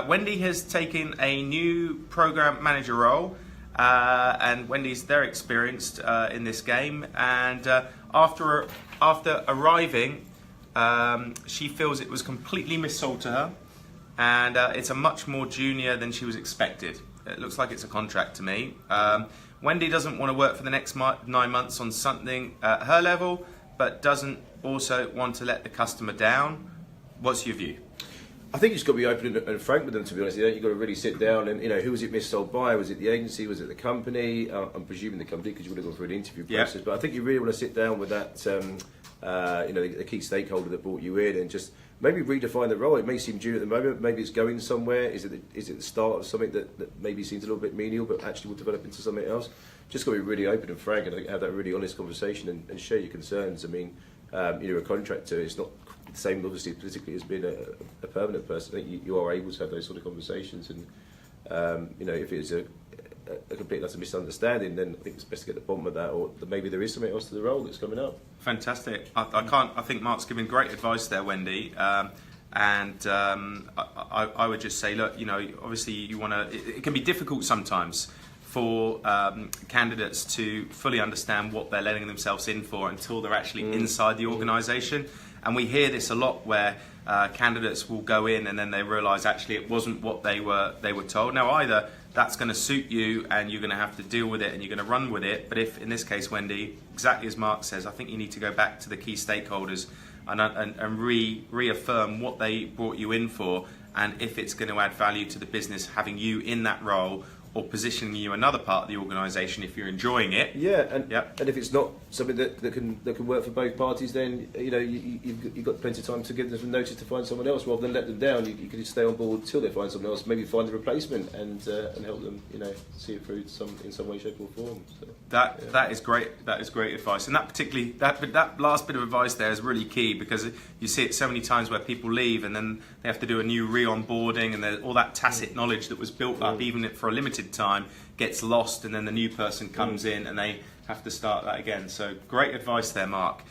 Wendy has taken a new program manager role, and Wendy's very experienced in this game. And after arriving, she feels it was completely missold to her, and it's a much more junior than she was expected. It looks like it's a contract to me. Wendy doesn't want to work for the next 9 months on something at her level, but doesn't also want to let the customer down. What's your view? I think you've just got to be open and frank with them, to be honest. You've got to really sit down and, who was it missold by? Was it the agency? Was it the company? I'm presuming the company, because you would have gone through an interview process. But I think you really want to sit down with that, the key stakeholder that brought you in, and just maybe redefine the role. It may seem junior at the moment. Maybe it's going somewhere. Is it the start of something that maybe seems a little bit menial, but actually will develop into something else? Just got to be really open and frank, and have that really honest conversation and share your concerns. I mean, you're a contractor. It's not the same, obviously, politically, as being a permanent person. I think you are able to have those sort of conversations, and if it's a complete that's a misunderstanding, then I think it's best to get to the bottom of that, or maybe there is something else to the role that's coming up. Fantastic. I think Mark's giving great advice there, Wendy. I would just say, look, obviously you want to. It can be difficult sometimes for candidates to fully understand what they're letting themselves in for until they're actually inside the organisation. And we hear this a lot, where candidates will go in and then they realise actually it wasn't what they were told. Now, either that's going to suit you and you're going to have to deal with it and you're going to run with it. But if, in this case, Wendy, exactly as Mark says, I think you need to go back to the key stakeholders and reaffirm what they brought you in for, and if it's going to add value to the business having you in that role, or positioning you another part of the organisation if you're enjoying it. And if it's not something that can work for both parties, then you've got plenty of time to give them some notice to find someone else, rather than let them down. You could just stay on board till they find someone else, maybe find a replacement, and help them see it through in some way, shape or form. So, that is great. That is great advice, and that last bit of advice there is really key, because you see it so many times where people leave and then they have to do a new re-onboarding, and all that tacit knowledge that was built up, even for a limited time, gets lost, and then the new person comes in and they have to start that again. So great advice there, Mark.